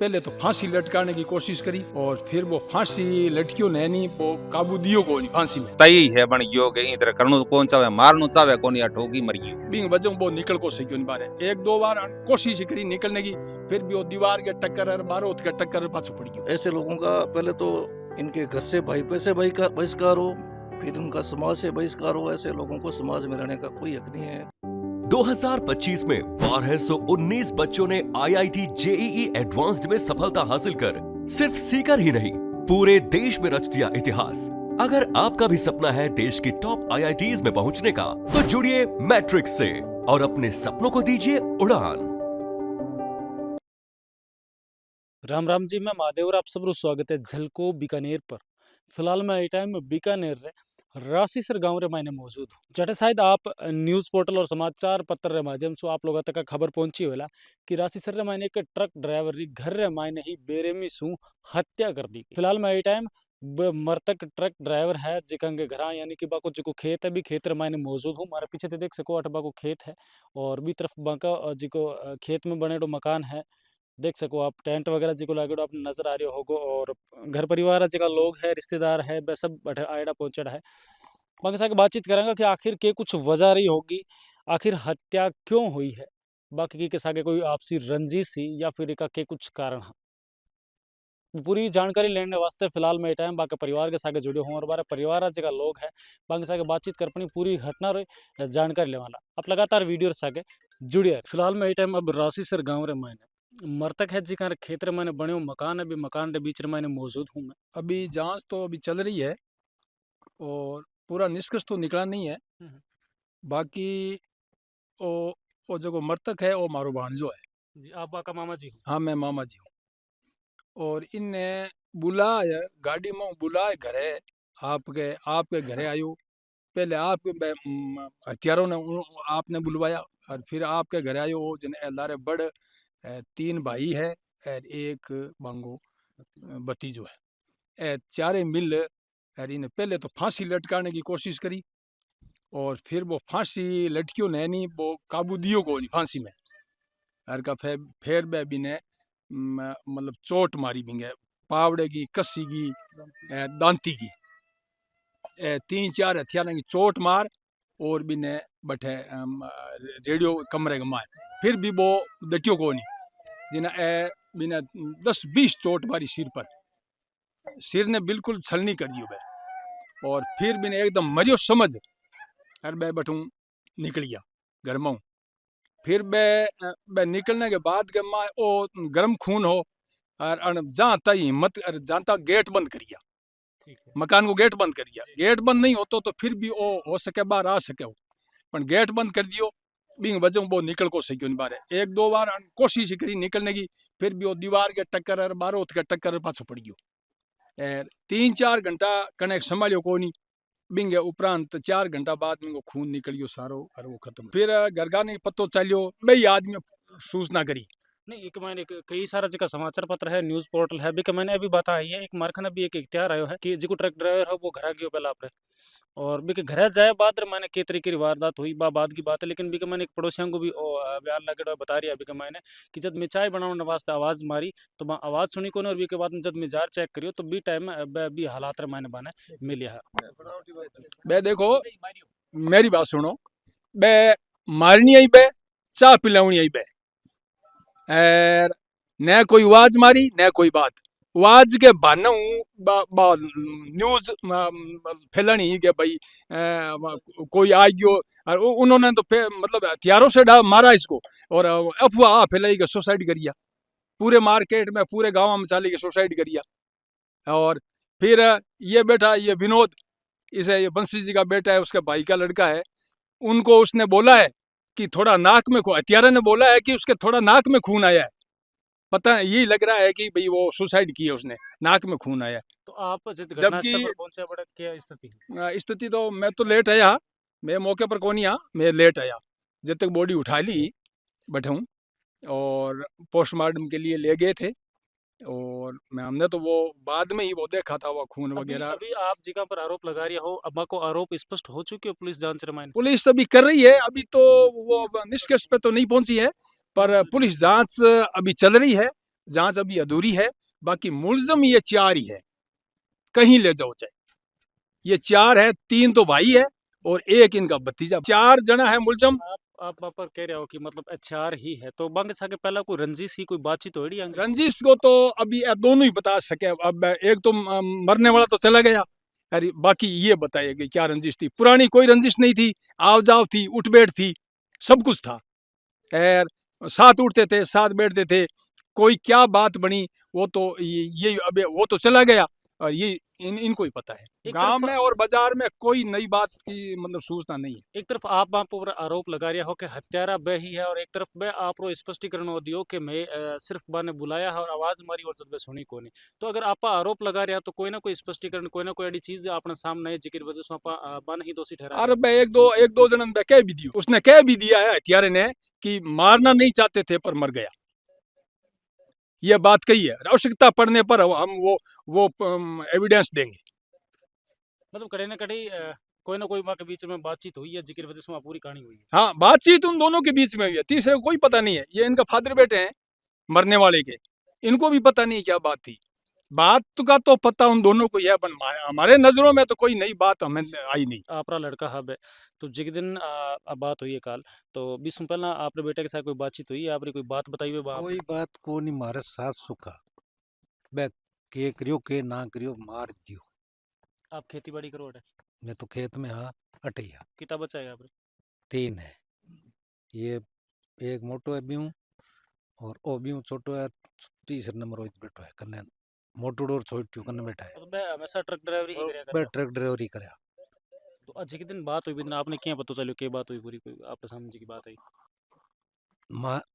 पहले तो फांसी लटकाने की कोशिश करी और फिर वो फांसी लटकियो ने नहीं वो काबू दियो को नहीं फांसी में तई है बन गयो के इधर करनो कौन चावे मारनो चावे कोनी या ठोकी मर गयो बिंग वजह वो निकल को सकियो नहीं बारे एक दो बार कोशिश करी निकलने की फिर भी वो दीवार के टक्कर और बारूद के टक्कर पाछू पड़ गयो। ऐसे लोगों का पहले तो इनके घर से पैसे बहिष्कार हो, फिर उनका समाज से बहिष्कार हो। ऐसे लोगों को समाज में रहने का कोई हक नहीं है। 2025 में 1219 बच्चों ने IIT JEE एडवांस्ड में सफलता हासिल कर सिर्फ सीकर ही नहीं पूरे देश में रच दिया इतिहास। अगर आपका भी सपना है देश की टॉप IITs में पहुंचने का, तो जुड़िए मैट्रिक्स से और अपने सपनों को दीजिए उड़ान। राम राम जी, मैं महादेव और आप सबको स्वागत है झलको बीकानेर पर। फिलहाल मैं ये टाइम बीकानेर रे रासीसर गांव रे मायने मौजूद हूँ, जटे शायद आप न्यूज़ पोर्टल और समाचार पत्र रे माध्यम से आप लोगों तक खबर पहुंची होला कि रासीसर रे मायने एक ट्रक ड्राइवर री घर रे मायने ही बेरेमी सु हत्या कर दी। फिलहाल मैं ये टाइम मृतक ट्रक ड्राइवर है जिकंगे घरा यानी कि बाको जिको खेत है भी खेत रे मायने मौजूद हूँ। मारे पीछे देख सको अठ बाको खेत है और बी तरफ बाका जिको खेत में बने मकान है देख सको आप। टेंट वगैरह जिको लागेडो आप नजर आ रहे होगो और घर परिवार जिका लोग है रिश्तेदार है वह सब आयडा पहुंचड़ा है। बाकी साथ बातचीत करेंगे कि आखिर के कुछ वजह रही होगी, आखिर हत्या क्यों हुई है, बाकी के सागे कोई आपसी रंजिश ही या फिर इका के कुछ कारण है। पूरी जानकारी लेने वास्ते फिलहाल मैं टाइम बाकी परिवार के सागे जुड़े हूँ और बारे परिवार जगह लोग है बाकी सागे बातचीत कर अपनी पूरी घटना रो जानकारी लेवाला। आप लगातार वीडियो सागे जुड़िए। फिलहाल मैं टाइम अब रासीसर गाँव रे मैंने मृतक है जिका खेत रे मैंने बने मकान अभी मकान के बीच रे मैंने मौजूद हूँ मैं। अभी जांच तो अभी चल रही है और पूरा निष्कर्ष तो निकला नहीं है। बाकी वो जो मृतक है वो मारो भांजो है जी, आप बाका मामा जी हो? हाँ मैं मामा जी हूँ। और इनने बुलाया गाड़ी में बुलाए घरे आपके घरे आयो। पहले आपके हथियारों ने आपने बुलवाया और फिर आपके घर आयो जिन लारे बड़ 3 भाई है और एक बांगो भतीजो है। चारे मिल और इन्हें पहले तो फांसी लटकाने की कोशिश करी और फिर वो फांसी लटकियो ने नहीं वो काबू दियो को नहीं फांसी में और का फिर बेबी ने मतलब चोट मारी बिंगे पावड़े की कस्सी की दांती की 3-4 हथियारों की चोट मार और भी ने बैठे रेडियो कमरे में फिर भी वो दटियो को नहीं जिन्हें बिना 10-20 चोट मारी सिर ने बिल्कुल छलनी कर दियो बे और फिर भी ने एकदम मरियो समझ और मैं बैठूं निकल गया घर में। फिर बे निकलने के बाद के माँ ओ गर्म खून हो और जहाँ तक हिम्मत और जहाँ तक गेट बंद करिया मकान को गेट बंद करिया। गेट बंद नहीं होतो तो फिर भी ओ हो सके बाहर आ सके पर गेट बंद कर दियो बिंग वजह वो निकल को सकियो नहीं बारे। एक दो बार कोशिश करी निकलने की फिर भी वो दीवार के टक्कर और बारूद के टक्कर पाछो पड़ गयो। 3-4 घंटा कनेक्ट संभालियो को नहीं बिंगे उपरांत 4 घंटा बाद में खून निकलियो सारो और वो खत्म। फिर घरगाने पतो चलियो बई आदमी सूचना करी नहीं एक मैंने कई सारा जगह समाचार पत्र है न्यूज़ पोर्टल है भी मैंने अभी बताई है एक मारखन अभी एक इख्तियार आयो है कि जो ट्रक ड्राइवर है वो घर गयो पहला आपरे और भी घर जाए बाद मैंने के तरीके की वारदात हुई बाद की बात है। लेकिन भी मैंने एक पड़ोसियों को भी बयान लगे बता रही है अभी मैंने कि जब मैं चाय बनाने वास्ते आवाज़ मारी तो मैं आवाज़ सुनी को और भी के बाद में जब मैं जार चेक करियो तो बी टाइम में भी हालात मैंने बने मिलिया है। बे देखो मेरी बात सुनो बे मारनी आई बे चाह पिलावनी आई बे न कोई आवाज मारी न कोई बात आवाज के बहाना न्यूज फैलानी के भाई कोई आ गयो और उन्होंने तो मतलब हथियारों से मारा इसको और अफवाह फैलाई के सुसाइड करिया पूरे मार्केट में पूरे गांव में चाली के सुसाइड करिया। और फिर ये बेटा ये विनोद इसे ये बंसी जी का बेटा है उसके भाई का लड़का है उनको उसने बोला है कि थोड़ा नाक में हथियारा ने बोला है कि उसके थोड़ा नाक में खून आया है। पता यही लग रहा है कि भाई वो सुसाइड किया उसने नाक में खून आया। तो आप जबकि क्या स्थिति तो मैं तो लेट आया मैं मौके पर कौन आया मैं लेट आया जब तक बॉडी उठा ली बैठा हूँ और पोस्टमार्टम के लिए ले गए थे और मैं हमने तो वो बाद में ही वो देखा था वो खून वगैरह। अभी आप जिका पर आरोप लगा रही हो अब को आरोप स्पष्ट हो चुके हो पुलिस जांच रमायन पुलिस अभी कर रही है अभी तो वो निष्कर्ष पे तो नहीं पहुंची है पर पुलिस जांच अभी चल रही है जांच अभी अधूरी है। बाकी मुलजम ये 4 ही है, कहीं ले जाओ चाहे, ये 4 है, 3 तो भाई है और 1 इनका भतीजा, 4 जना है मुलजम। आप पर कह रहे हो कि मतलब एचआर ही है, तो बांगे साके पहला कोई रंजिश ही कोई बातचीत हो रही है? रंजिश को तो अभी दोनों ही बता सके। अब एक तो मरने वाला तो चला गया, अरे बाकी ये बताइए क्या रंजिश थी। पुरानी कोई रंजिश नहीं थी, आओ जाओ थी, उठ बैठ थी, सब कुछ था। साथ उठते थे, साथ बैठते थे। कोई क्या बात बनी वो तो ये अब वो तो चला गया और ये इनको ही पता है। एक गांव तरफ में और बाजार में कोई नई बात की मतलब सूचना नहीं है। एक तरफ आप वहाँ पर आरोप लगा रहे हो कि हत्यारा बे ही है, और एक तरफ बे आप स्पष्टीकरण हो दियो कि मैं सिर्फ बाने बुलाया है और आवाज मारी और जब बे सुनी कोनी। तो अगर आप आरोप लगा रहे हो तो कोई ना कोई स्पष्टीकरण, कोई ना कोई ऐसी चीज अपने सामने है जिक्र वजह से आप बाने ही दोषी ठहरा। और बे एक दो जनन बे कह भी दियो, उसने कह भी दिया है हत्यारे ने कि मारना नहीं चाहते थे पर मर गया, ये बात कही है। आवश्यकता पड़ने पर हम वो एविडेंस देंगे। मतलब कड़े न कड़े कोई ना कोई वहाँ के बीच में बातचीत हुई है जिक्र वजह से वहाँ पूरी कहानी हुई है। हाँ, बातचीत उन दोनों के बीच में हुई है, तीसरे को कोई पता नहीं है। ये इनका फादर बेटे हैं मरने वाले के, इनको भी पता नहीं क्या बात थी। बात का तो पता उन दोनों को ही है, पर हमारे नजरों में तो कोई नई बात हमें आई नहीं। आपरा लड़का हब है, तो जिस दिन बात हुई है काल, तो 20 पहला आपने बेटे के साथ कोई बातचीत हुई है? आपने कोई बात बताई हुई बाप? कोई बात को नहीं, मारे साथ सुखा बे के करियो के ना करियो मार दियो। आप खेती बाड़ी करो अटे? मैं तो खेत में हाँ अटैया कितना बचा है आपने? 3 है, ये एक मोटो है ब्यूं और ओ ब्यूं छोटो है, तीसरे नंबर रोहित बैठो है कन्ने, मोटो डोर छोटियो कन्ने बैठा है। तो बे हमेशा ट्रक ड्राइवरी ही करया बे करता। ट्रक ड्राइवरी करया। तो आज के दिन बात हुई भी आपने क्या पता चलो के बात हुई पूरी, कोई आपके सामने जी की बात आई?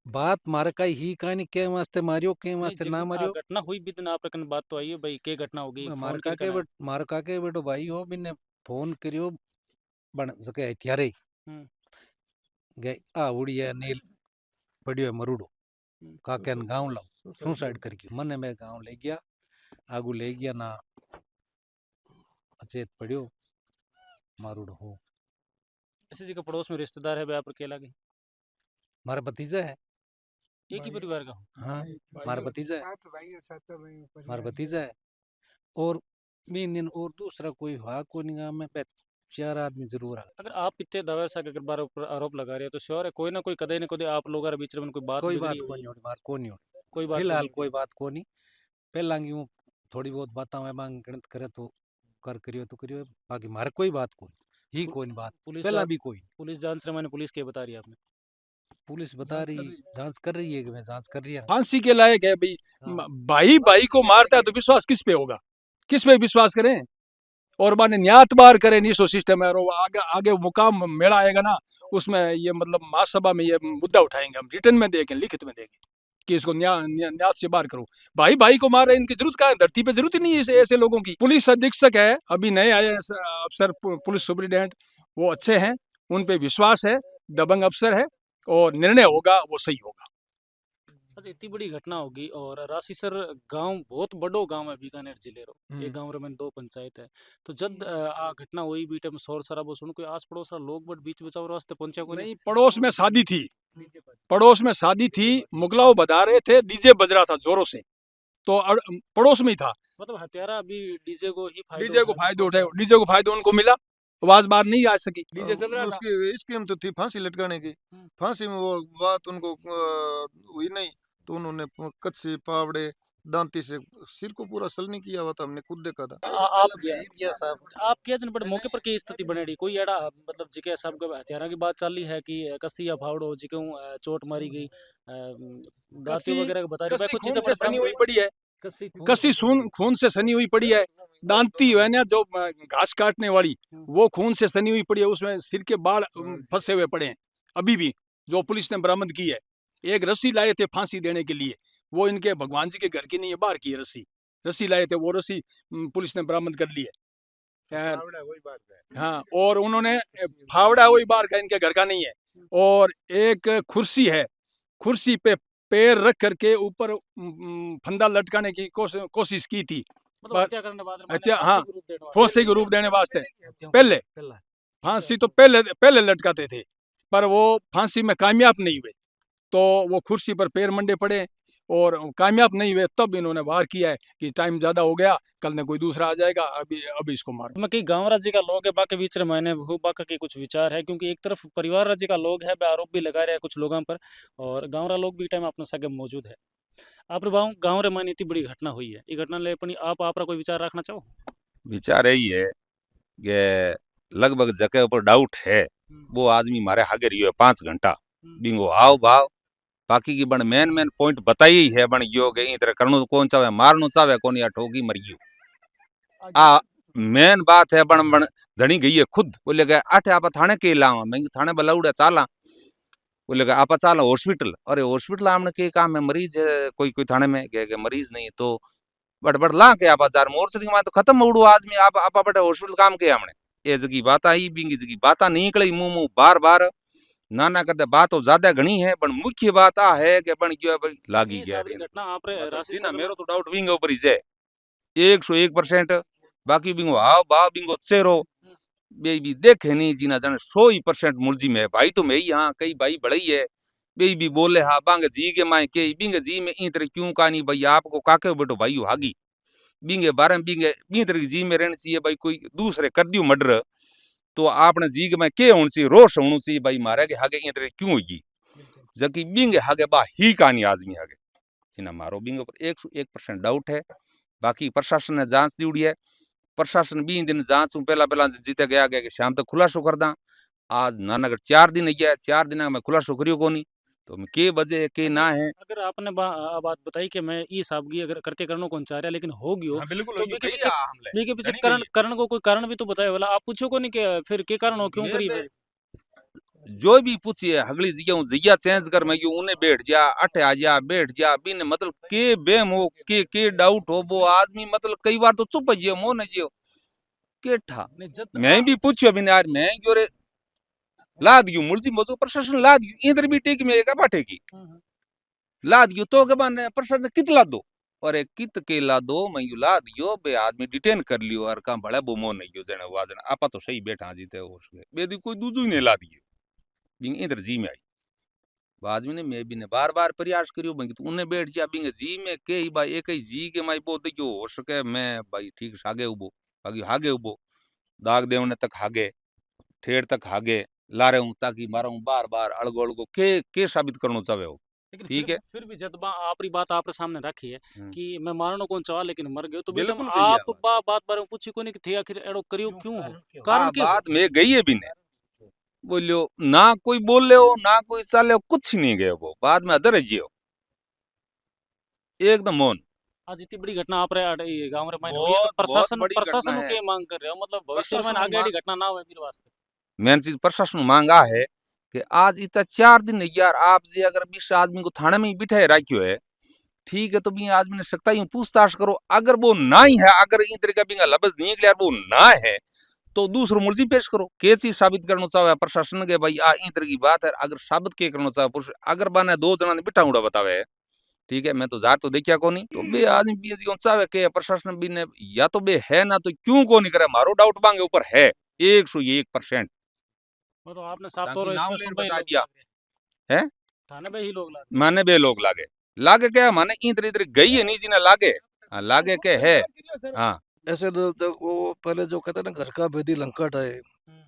बात मारे का ही कहानी के वास्ते मारियो के नहीं, वास्ते जिस ना दिन मारियो। घटना हुई भी दिन आपने कन बात तो आई है भाई, के घटना हो गई, फोन किन कन आया? मार काके बेटो भाई हो बिने फोन करियो बन सके हथियारे हम्म, गए आ उड़िया नील पड़ियो है मरुड़ो हम्म। काके न गांव लाओ सुसाइड करके मने मैं गांव ले गया, आगू ले गया ना अचेत पड़ियो मारुड़ो हो। ऐसे जी का पड़ोस में रिश्तेदार है बे आप अकेला के? मारा भतीजा है। एक ही परिवार का हो? हाँ, मारा भतीजा है, मारा भतीजा है। और 3 दिन और दूसरा कोई हुआ को नहीं गाँव में, 4 आदमी जरूर आ। अगर आप इतने दावे से अगर बार ऊपर आरोप लगा रहे हो तो श्योर है कोई ना कोई कदे न कदे आप लोगों के बीच में कोई बात कोई बिगड़ी बात को होगी। नहीं होती, मार को नहीं होती कोई बात फिलहाल, नहीं कोई बात को नहीं। पहला यूं थोड़ी बहुत बातें मैं मांग गणित करे तो कर करियो तो करियो, बाकी मारे कोई बात को नहीं ही कोई नहीं बात पुलिस पहला जांच भी कोई नहीं। पुलिस जांच रहे, मैंने पुलिस के बता रही है आपने? पुलिस बता रही जांच कर रही है कि मैं जांच कर रही है। फांसी के लायक है भाई। हाँ। भाई भाई को मारता है तो विश्वास किस पे होगा, किस पे विश्वास करें? और माने न्यात बार करें नीसो सिस्टम है, और वो आगे आगे मुकाम मेला आएगा ना, उसमें ये मतलब महासभा में ये मुद्दा उठाएंगे, हम रिटर्न में देंगे, लिखित में देंगे कि इसको न्यात से बाहर करो। भाई भाई को मार रहे, इनकी जरूरत क्या है? धरती पे जरूरत ही नहीं है ऐसे लोगों की। पुलिस अधीक्षक है अभी नए आए अफसर, पुलिस सुप्रिटेंडेंट, वो अच्छे हैं, उन पे विश्वास है, दबंग अफसर है, और निर्णय होगा वो सही होगा। अच्छा, इतनी बड़ी घटना होगी और राशीसर गांव बहुत बड़ो गांव है बीकानेर जिले रो। एक गांव रे में 2 पंचायत है, तो जब आ घटना हुई बीटे में शोर शराबो सुन कोई आस पड़ोस लोग बट बीच बचाव वास्ते पहुंचा को नहीं, पड़ोस में शादी थी, पड़ोस में शादी थी, मुगलाओ बजा रहे थे, डीजे बज रहा था जोरों से, तो पड़ोस में ही था। मतलब हत्यारा अभी डीजे को ही डीजे को फायदो उठाए, डीजे को फायदो उनको मिला, आवाज बाहर नहीं आ सकी, डीजे चल रहा था। उसकी स्कीम तो थी फांसी लटकाने की, फांसी में वो बात उनको हुई नहीं, तो उन्होंने कच्चे पावड़े दांती से सिर को पूरा सलनी किया हुआ था, हमने खुद देखा था। आप क्या जन बड़े मौके पर की स्थिति बनेड़ी कोई एड़ा मतलब जिके सब के हत्यारा की बात चल रही है कि कसी या फावड़ो जिके चोट मारी गई, दाती वगैरह का बता रही है, कसी कुछ खून चीजें से सनी हुई पड़ी है, कसी खून से सनी हुई पड़ी है। दांती है ना जो घास काटने वाली, वो खून से सनी हुई पड़ी है, उसमें सिर के बाल फंसे हुए पड़े हैं अभी भी, जो पुलिस ने बरामद की है। एक रस्सी लाए थे फांसी देने के लिए, वो इनके भगवान जी के घर की नहीं है, बाहर की है रस्सी लाए थे, वो रस्सी पुलिस ने बरामद कर ली है। हाँ, और उन्होंने फावड़ा वही बाहर का, इनके घर का नहीं है। और एक कुर्सी है, कुर्सी पे पैर रख करके ऊपर फंदा लटकाने की कोशिश की थी, मतलब हत्या करने बाद हत्या, हाँ, फांसी के रूप देने वास्ते। पहले फांसी तो पहले लटकाते थे, पर वो फांसी में कामयाब नहीं हुए, तो वो कुर्सी पर पैर मंडे पड़े, और कामयाब नहीं हुए, तब इन्होंने वार किया है कि टाइम ज़्यादा हो गया, कल ने कोई दूसरा आ जाएगा, अभी इसको मारो। मैं कई गांव राज्य का लोग है बाकी बीच में मैंने वो बाका के कुछ विचार है क्योंकि एक तरफ परिवार राज्य का लोग है बे आरोप भी लगा रहे हैं कुछ लोगों पर और गांव रा लोग भी टाइम अपने सागे मौजूद है। आप गांव रे मायने इतनी बड़ी घटना हुई है, ये घटना ले अपनी आप कोई विचार रखना चाहो? विचार यही है कि लगभग जगह ऊपर डाउट है, वो आदमी मारे हागे रहियो है 5 घंटा बिंगो हाव भाव, बाकी की बण मेन पॉइंट बताई ही है बण गयो के ई तरह करणो कौन चाहे, मारनो चाहे कौन, या ठोकी मर गयो। आ मेन बात है बण बण धनी गई है खुद, बोले गए आठे आप थाने के लावा, मैं थाने बलाउड़ा चाला, बोले गए आप चाला हॉस्पिटल, अरे हॉस्पिटल आमने के काम है, मरीज है कोई थाने में के मरीज नहीं तो बड़ ला के आप जार मोर्चरी में तो खत्म उड़ो आदमी, आप बड़े हॉस्पिटल काम के हमने ये जगी बात आई बिंगी जगी बात नहीं निकली मुंह बार बार नाना करते बात तो ज्यादा घनी है, पर मुख्य बात आ है कि बन गया भाई लागी गया घटना आप रे राशि ना मेरो तो डाउट बिंगो ऊपर ही है 101%, बाकी बिंगो हाव भाव बिंगो चेहरो बे भी देखे नहीं जीना जाने 100% मुलजिम है भाई, तो मैं यहाँ कई भाई बड़े ही है बे भी बोले हाँ बांगे जी के माए के बिंगे जी में इतरे क्यों कहानी भाई आपको काके बेटो भाई हागी बिंगे बारे में बिंगे इतरे जी में रहना चाहिए भाई, कोई दूसरे कर दियो मर्डर तो आपने जी के माए के होनी चाहिए, रोष होनी चाहिए भाई मारे के हागे इतरे क्यों होगी, जबकि बिंगे हागे बा ही कहानी आदमी हागे इना मारो बिंगे पर 101% डाउट है। बाकी प्रशासन ने जांच दी है, प्रशासन 20 दिन जांच पहला जीते गया कि शाम तक खुलासो कर दा, आज नानगर 4 दिन गया, 4 दिन में खुलासो करियो कोनी, तो के वजह के ना है। अगर आपने बात बताई कि मैं ये साहब अगर करते करनो कौन चाह रहा लेकिन हो गयो हाँ, बिल्कुल तो होगी, बीके कही पीछे आ हमले, बीके पीछे घणी करण कही है। करण को कोई कारण भी तो बताए वाला आप पूछो को नहीं कि फिर के कारण हो क्यों मैं करी बे- जो भी पूछिए अगली जगह चेंज कर मैं उन्हें बैठ जा अठे आ जा बैठ जा बिन मतलब के बेम हो के डाउट हो वो आदमी मतलब कई बार तो चुप जियो मोह न जियो के ठा नहीं जब मैं भी पूछियो बिन यार मैं क्यों रे ला दियो मुलजी मजो प्रशासन ला दियो इधर भी टेक में का बाटे की ला दियो तो के बाने प्रशासन कितला दो, और एक कित के ला दो मैं यू ला दियो बे आदमी डिटेन कर लियो और का बड़ा बो मोह नहीं यो जने वाजन आपा तो सही बैठा जीते हो उसके बेदी कोई दूजू ने ला दियो बिन इधर जी में आई आदमी ने मैं भी ने बार बार प्रयास करियो भाई तो उन्हें बैठ जा बिंगे जी में के ही भाई एक ही जी के माई बो देखियो हो सके मैं भाई ठीक सागे उबो बाकी हागे उबो दाग देवने तक हागे ठेर तक हागे ला रहे हूं ताकि मारा हूं बार बार अड़गो अड़गो के साबित करना चाहे हो। लेकिन ठीक है फिर भी जब आपरी बात आपरे सामने रखी है कि मैं मारनो कौन चाह लेकिन मर गयो तो बेदम बिल्कुल कही है आप बात बारे में पूछी को नहीं कि थे आखिर एड़ो करियो क्यों हो हाँ कारण क्या बात में गई है भी ने बोलियो ना कोई बोल ले हो ना कोई चाले हो कुछ नहीं गए वो बाद में अदर जियो एकदम मौन। आज इतनी बड़ी घटना आप रे गांव रे मायने हुई है तो बहुत बड़ी प्रशासन घटना को है। के मांग कर रहे हो मतलब भविष्य में प्रशासन आगे मांग- ऐसी घटना ना हो मेरे वास्ते। मेन चीज प्रशासन मांगा है कि आज इतना 4 दिन यार आप जी अगर 20 आदमी को थाने में ही बिठाए रखियो है ठीक है तो भी आदमी ने सकता ही पूछताछ करो, अगर वो ना ही है अगर इन तरीका बिंगा लबज नहीं क्लियर वो ना है तो दूसरो मुलजिम पेश करो के चीज साबित करना चाहे प्रशासन के भाई आ इन तरह की बात है अगर साबित के करना चाहे अगर बाने 2 जना ने बिठा उड़ा बतावे ठीक है मैं तो जार तो देखिया को नहीं तो बे आदमी बी जी चाहे के प्रशासन भी ने या तो बे है ना तो क्यों को नहीं करे मारो डाउट मांगे ऊपर है 101%। वो तो आपने साफ ताकि तौर नाम स्पष्ट लेन में ही बता लोग दिया लागे। है थाने में ही लोग लागे माने बे लोग लागे लागे क्या माने इधर इधर गई है नहीं जिन्हें लागे हाँ, लागे के है हाँ ऐसे तो वो पहले जो कहते हैं ना घर का भेदी लंका ढाए,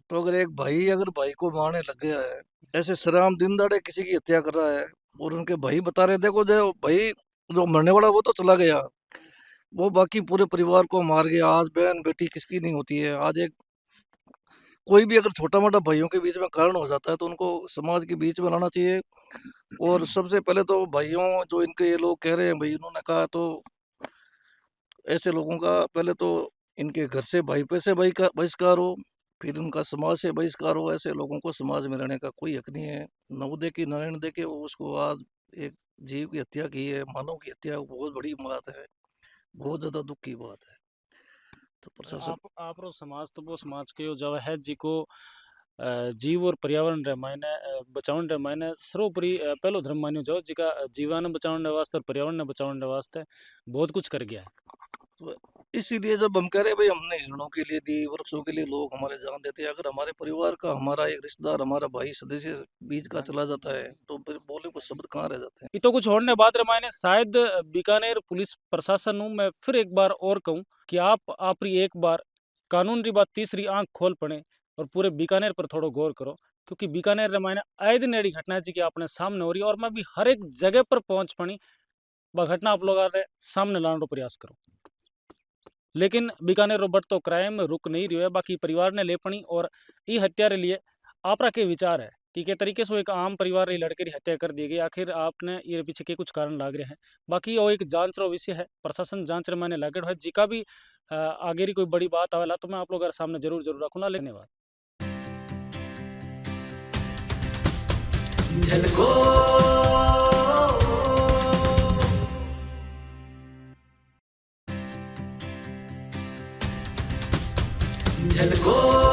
तो अगर एक भाई अगर भाई को मारने लग गया है, ऐसे शराम दिन दाड़े किसी की हत्या कर रहा है और उनके भाई बता रहे देखो जो भाई जो मरने वाला वो तो चला गया, वो बाकी पूरे परिवार को मार गया। आज बहन बेटी किसकी नहीं होती है। आज एक कोई भी अगर छोटा मोटा भाइयों के बीच में कारण हो जाता है तो उनको समाज के बीच में लाना चाहिए। और सबसे पहले तो भाइयों जो इनके ये लोग कह रहे हैं भाई इन्होंने कहा तो ऐसे लोगों का पहले तो इनके घर से भाई पे से बहिष्कार हो, फिर उनका समाज से बहिष्कार हो। ऐसे लोगों को समाज में रहने का कोई हक नहीं है। नवोदय की नारायण दे के वो उसको आज एक जीव की हत्या की है, मानव की हत्या बहुत बड़ी बात है, बहुत ज्यादा दुख की बात है। तो प्रशासन आप रो समाज तो वो समाज के जो है जी को जीव और पर्यावरण रे मायने बचावन रे मायने सर्वोपरि पहलो धर्म मान्यो जाओ जिका जीवन बचावन रे वास्ते और पर्यावरण ने बचावन रे वास्ते बहुत कुछ कर गया है। तो इसीलिए जब हम कह रहे हैं भाई हमने हिरणों के लिए दी, वृक्षों के लिए लोग हमारे जान देते हैं, अगर हमारे परिवार का हमारा एक रिश्तेदार हमारा भाई सदस्य बीच का चला जाता है तो फिर बोले को शब्द कहाँ रह जाते हैं। ये तो कुछ होने बाद रे मैंने शायद बीकानेर पुलिस प्रशासन हूँ मैं फिर एक बार और कहूँ कि आप री एक बार कानून री बात तीसरी आंख खोल पड़े और पूरे बीकानेर पर थोड़ा गौर करो, क्योंकि बीकानेर रे मैंने आए दिन एड़ी घटना जी कि अपने सामने हो रही है और मैं भी हर एक जगह पर पहुंच पड़ी वह घटना आप लोग सामने लाने रो प्रयास करो। लेकिन बीकानेर रो बढ़तो क्राइम रुक नहीं रही है, बाकी परिवार ने ले पड़ी और ये हत्या रे लिए आपरा के विचार है कि के तरीके से एक आम परिवार री लड़के री हत्या कर दी गई, आखिर आपने ये पीछे के कुछ कारण लाग रहे हैं। बाकी वो एक जांच रो विषय है, प्रशासन जांच रे मैंने लागेड़ है, जिका भी आगे री कोई बड़ी बात आवेला तो मैं आप लोग सामने जरूर रखूंगा। धन्यवाद। झलको